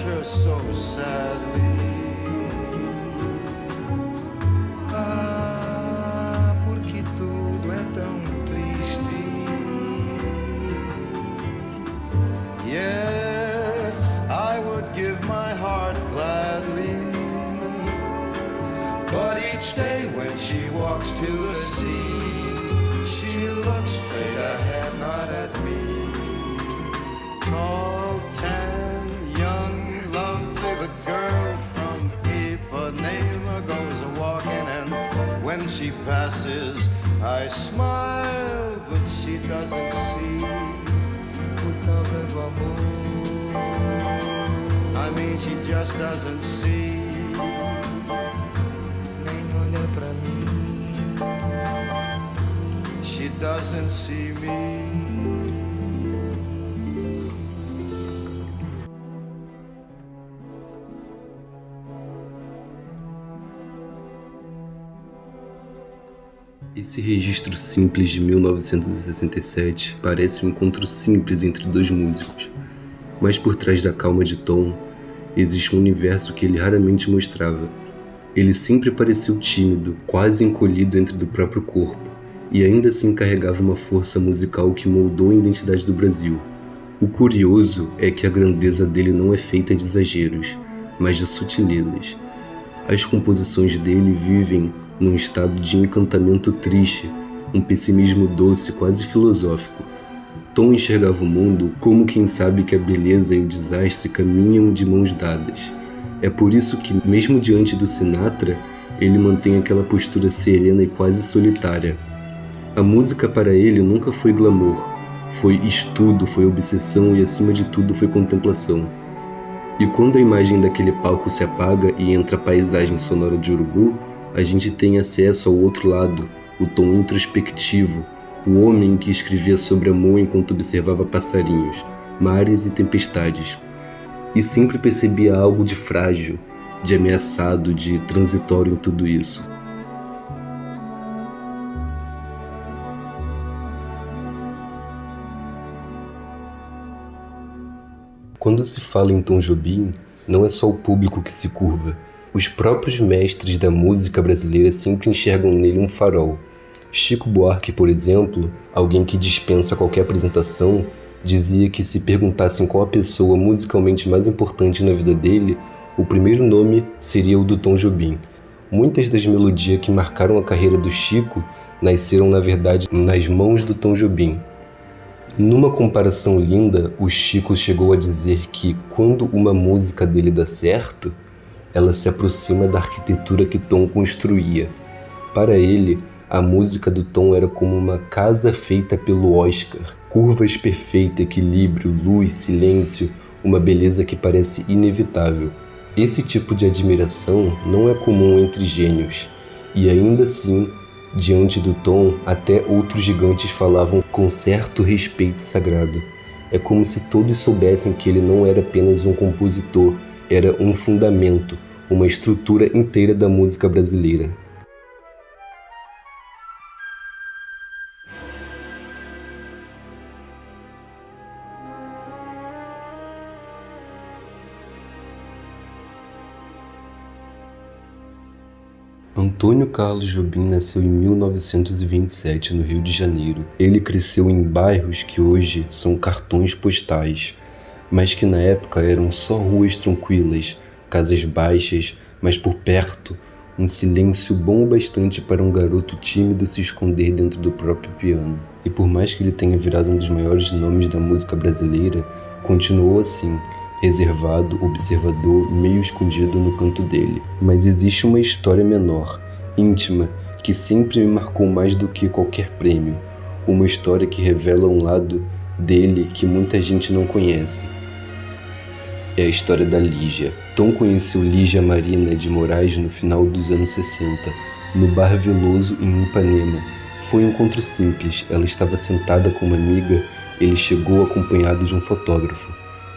her so sadly. Ah, porque tudo é tão triste. Yes, I would give my heart gladly. But each day when she walks to the sea, she looks straight ahead, not at me. Tall, tan, young, lovely, the girl from Ipanema goes a-walking, and when she passes, I smile, but she doesn't see. Por causa do amor, I mean, she just doesn't see. Nem olha pra mim, she doesn't see me. Esse registro simples de 1967 parece um encontro simples entre dois músicos, mas por trás da calma de Tom, existe um universo que ele raramente mostrava. Ele sempre pareceu tímido, quase encolhido dentro do próprio corpo, e ainda assim carregava uma força musical que moldou a identidade do Brasil. O curioso é que a grandeza dele não é feita de exageros, mas de sutilezas. As composições dele vivem num estado de encantamento triste, um pessimismo doce, quase filosófico. Tom enxergava o mundo como quem sabe que a beleza e o desastre caminham de mãos dadas. É por isso que, mesmo diante do Sinatra, ele mantém aquela postura serena e quase solitária. A música para ele nunca foi glamour, foi estudo, foi obsessão e, acima de tudo, foi contemplação. E quando a imagem daquele palco se apaga e entra a paisagem sonora de Urubu, a gente tem acesso ao outro lado, o Tom introspectivo, o homem que escrevia sobre amor enquanto observava passarinhos, mares e tempestades. E sempre percebia algo de frágil, de ameaçado, de transitório em tudo isso. Quando se fala em Tom Jobim, não é só o público que se curva. Os próprios mestres da música brasileira sempre enxergam nele um farol. Chico Buarque, por exemplo, alguém que dispensa qualquer apresentação, dizia que se perguntassem qual a pessoa musicalmente mais importante na vida dele, o primeiro nome seria o do Tom Jobim. Muitas das melodias que marcaram a carreira do Chico nasceram, na verdade, nas mãos do Tom Jobim. Numa comparação linda, o Chico chegou a dizer que quando uma música dele dá certo, ela se aproxima da arquitetura que Tom construía. Para ele, a música do Tom era como uma casa feita pelo Oscar. Curvas perfeitas, equilíbrio, luz, silêncio, uma beleza que parece inevitável. Esse tipo de admiração não é comum entre gênios. E ainda assim, diante do Tom, até outros gigantes falavam com certo respeito sagrado. É como se todos soubessem que ele não era apenas um compositor, era um fundamento, uma estrutura inteira da música brasileira. Antônio Carlos Jobim nasceu em 1927, no Rio de Janeiro. Ele cresceu em bairros que hoje são cartões postais, mas que na época eram só ruas tranquilas, casas baixas, mas por perto, um silêncio bom o bastante para um garoto tímido se esconder dentro do próprio piano. E por mais que ele tenha virado um dos maiores nomes da música brasileira, continuou assim, reservado, observador, meio escondido no canto dele. Mas existe uma história menor, íntima, que sempre me marcou mais do que qualquer prêmio. Uma história que revela um lado dele que muita gente não conhece. É a história da Lígia. Tom conheceu Lígia Marina de Moraes no final dos anos 60, no Bar Veloso, em Ipanema. Foi um encontro simples, ela estava sentada com uma amiga, ele chegou acompanhado de um fotógrafo.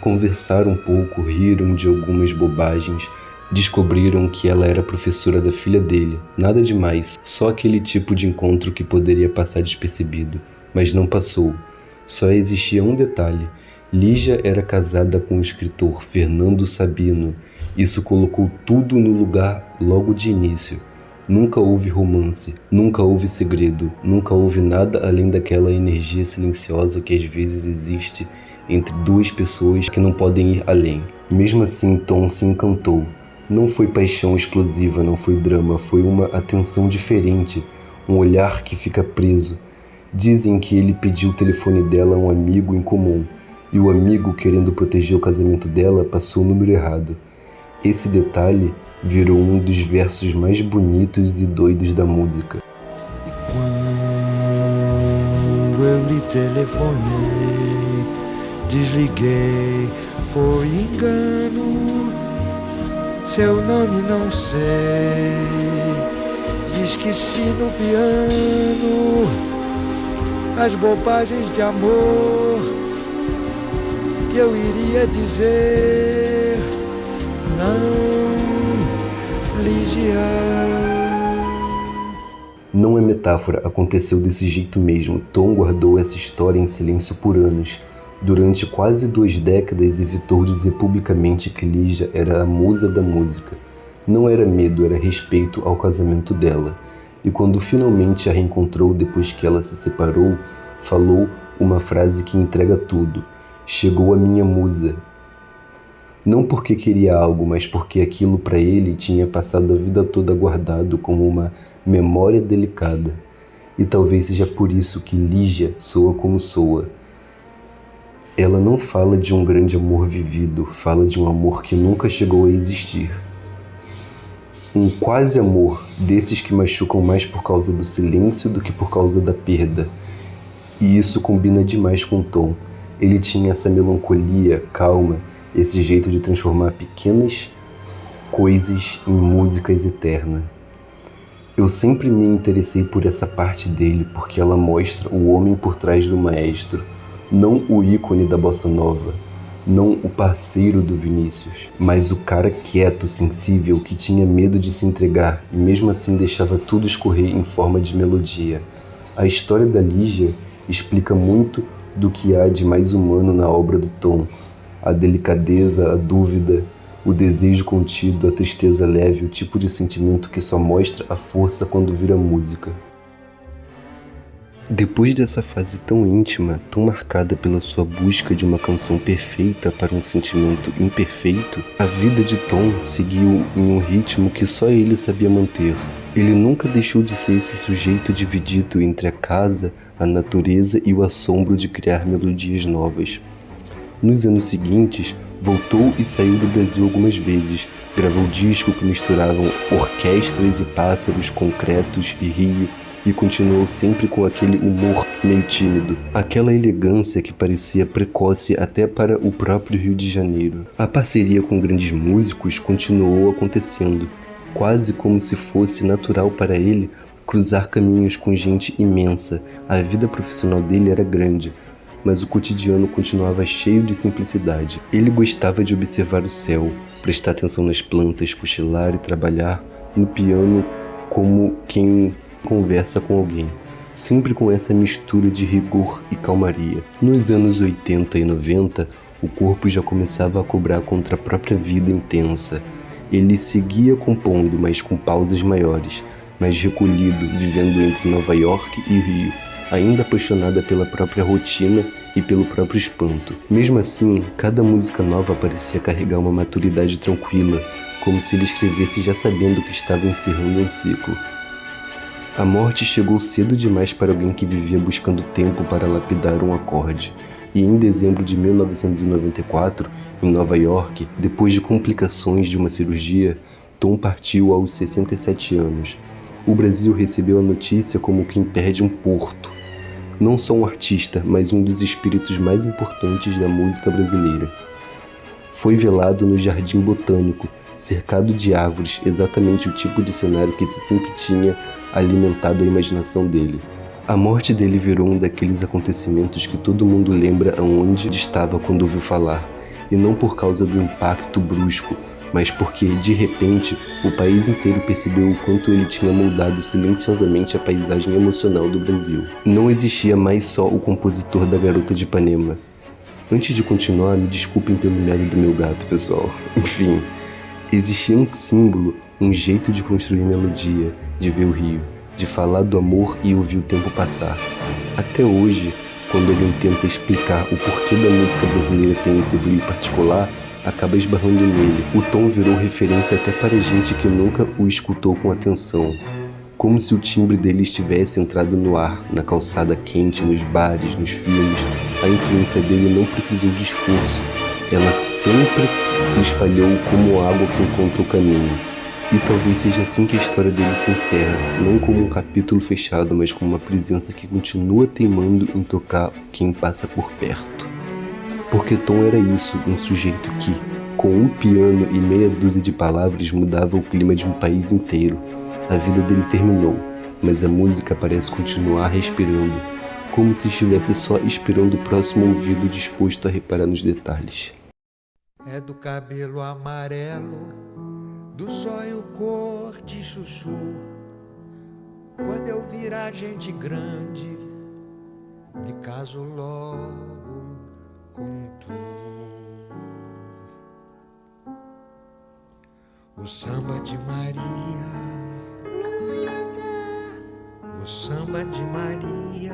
Conversaram um pouco, riram de algumas bobagens, descobriram que ela era professora da filha dele. Nada demais, só aquele tipo de encontro que poderia passar despercebido, mas não passou. Só existia um detalhe. Lígia era casada com o escritor Fernando Sabino. Isso colocou tudo no lugar logo de início. Nunca houve romance, nunca houve segredo, nunca houve nada além daquela energia silenciosa que às vezes existe entre duas pessoas que não podem ir além. Mesmo assim, Tom se encantou. Não foi paixão explosiva, não foi drama, foi uma atenção diferente, um olhar que fica preso. Dizem que ele pediu o telefone dela a um amigo em comum, e o amigo, querendo proteger o casamento dela, passou o número errado. Esse detalhe virou um dos versos mais bonitos e doidos da música. E quando eu lhe telefonei, desliguei, foi engano. Seu nome não sei, diz que se no piano as bobagens de amor que eu iria dizer. Não, Lígia. Não é metáfora, aconteceu desse jeito mesmo. Tom guardou essa história em silêncio por anos. Durante quase 2 décadas evitou dizer publicamente que Lígia era a musa da música. Não era medo, era respeito ao casamento dela. E quando finalmente a reencontrou depois que ela se separou, falou uma frase que entrega tudo. Chegou a minha musa. Não porque queria algo, mas porque aquilo para ele tinha passado a vida toda guardado como uma memória delicada. E talvez seja por isso que Lígia soa como soa. Ela não fala de um grande amor vivido, fala de um amor que nunca chegou a existir. Um quase amor, desses que machucam mais por causa do silêncio do que por causa da perda. E isso combina demais com Tom. Ele tinha essa melancolia, calma, esse jeito de transformar pequenas coisas em músicas eternas. Eu sempre me interessei por essa parte dele, porque ela mostra o homem por trás do maestro, não o ícone da bossa nova, não o parceiro do Vinícius, mas o cara quieto, sensível, que tinha medo de se entregar e mesmo assim deixava tudo escorrer em forma de melodia. A história da Lígia explica muito do que há de mais humano na obra do Tom. A delicadeza, a dúvida, o desejo contido, a tristeza leve, o tipo de sentimento que só mostra a força quando vira música. Depois dessa fase tão íntima, tão marcada pela sua busca de uma canção perfeita para um sentimento imperfeito, a vida de Tom seguiu em um ritmo que só ele sabia manter. Ele nunca deixou de ser esse sujeito dividido entre a casa, a natureza e o assombro de criar melodias novas. Nos anos seguintes, voltou e saiu do Brasil algumas vezes, gravou discos que misturavam orquestras e pássaros, concretos e rio, e continuou sempre com aquele humor meio tímido, aquela elegância que parecia precoce até para o próprio Rio de Janeiro. A parceria com grandes músicos continuou acontecendo, quase como se fosse natural para ele cruzar caminhos com gente imensa. A vida profissional dele era grande, mas o cotidiano continuava cheio de simplicidade. Ele gostava de observar o céu, prestar atenção nas plantas, cochilar e trabalhar no piano como quem conversa com alguém, sempre com essa mistura de rigor e calmaria. Nos anos 80 e 90, o corpo já começava a cobrar contra a própria vida intensa. Ele seguia compondo, mas com pausas maiores, mais recolhido, vivendo entre Nova York e Rio, ainda apaixonada pela própria rotina e pelo próprio espanto. Mesmo assim, cada música nova parecia carregar uma maturidade tranquila, como se ele escrevesse já sabendo que estava encerrando um ciclo. A morte chegou cedo demais para alguém que vivia buscando tempo para lapidar um acorde. E em dezembro de 1994, em Nova York, depois de complicações de uma cirurgia, Tom partiu aos 67 anos. O Brasil recebeu a notícia como quem perde um porto. Não só um artista, mas um dos espíritos mais importantes da música brasileira. Foi velado no Jardim Botânico, cercado de árvores, exatamente o tipo de cenário que sempre tinha alimentado a imaginação dele. A morte dele virou um daqueles acontecimentos que todo mundo lembra aonde estava quando ouviu falar, e não por causa do impacto brusco, mas porque, de repente, o país inteiro percebeu o quanto ele tinha moldado silenciosamente a paisagem emocional do Brasil. Não existia mais só o compositor da Garota de Ipanema. Antes de continuar, me desculpem pelo medo do meu gato, pessoal. Enfim, existia um símbolo, um jeito de construir melodia, de ver o rio, de falar do amor e ouvir o tempo passar. Até hoje, quando alguém tenta explicar o porquê da música brasileira tem esse brilho particular, acaba esbarrando nele. O tom virou referência até para gente que nunca o escutou com atenção. Como se o timbre dele estivesse entrado no ar, na calçada quente, nos bares, nos filmes. A influência dele não precisou de esforço. Ela sempre se espalhou como água que encontra o caminho. E talvez seja assim que a história dele se encerra, não como um capítulo fechado, mas como uma presença que continua teimando em tocar quem passa por perto. Porque Tom era isso, um sujeito que, com um piano e meia dúzia de palavras, mudava o clima de um país inteiro. A vida dele terminou, mas a música parece continuar respirando, como se estivesse só esperando o próximo ouvido disposto a reparar nos detalhes. É do cabelo amarelo, do zóio cor de chuchu. Quando eu virar gente grande, me caso logo com tu. O samba de Maria, o samba de Maria,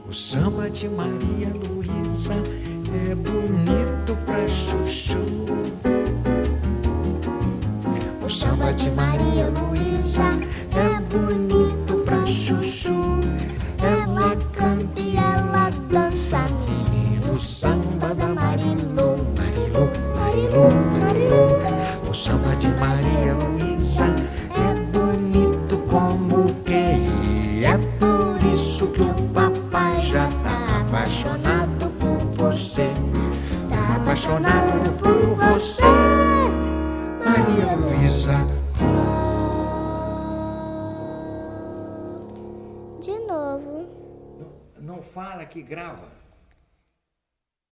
o samba de Maria Luísa é bonito pra chuchu. O samba de Maria Luísa é bonito pra chuchu. Ela canta e ela dança, menino samba da Marilu, Marilu, Marilu, Marilu. O samba de Maria Luísa é bonito como o que é por isso que o papai já tá apaixonado por você, tá apaixonado por você, Maria Luísa. De novo. Não fala que grava.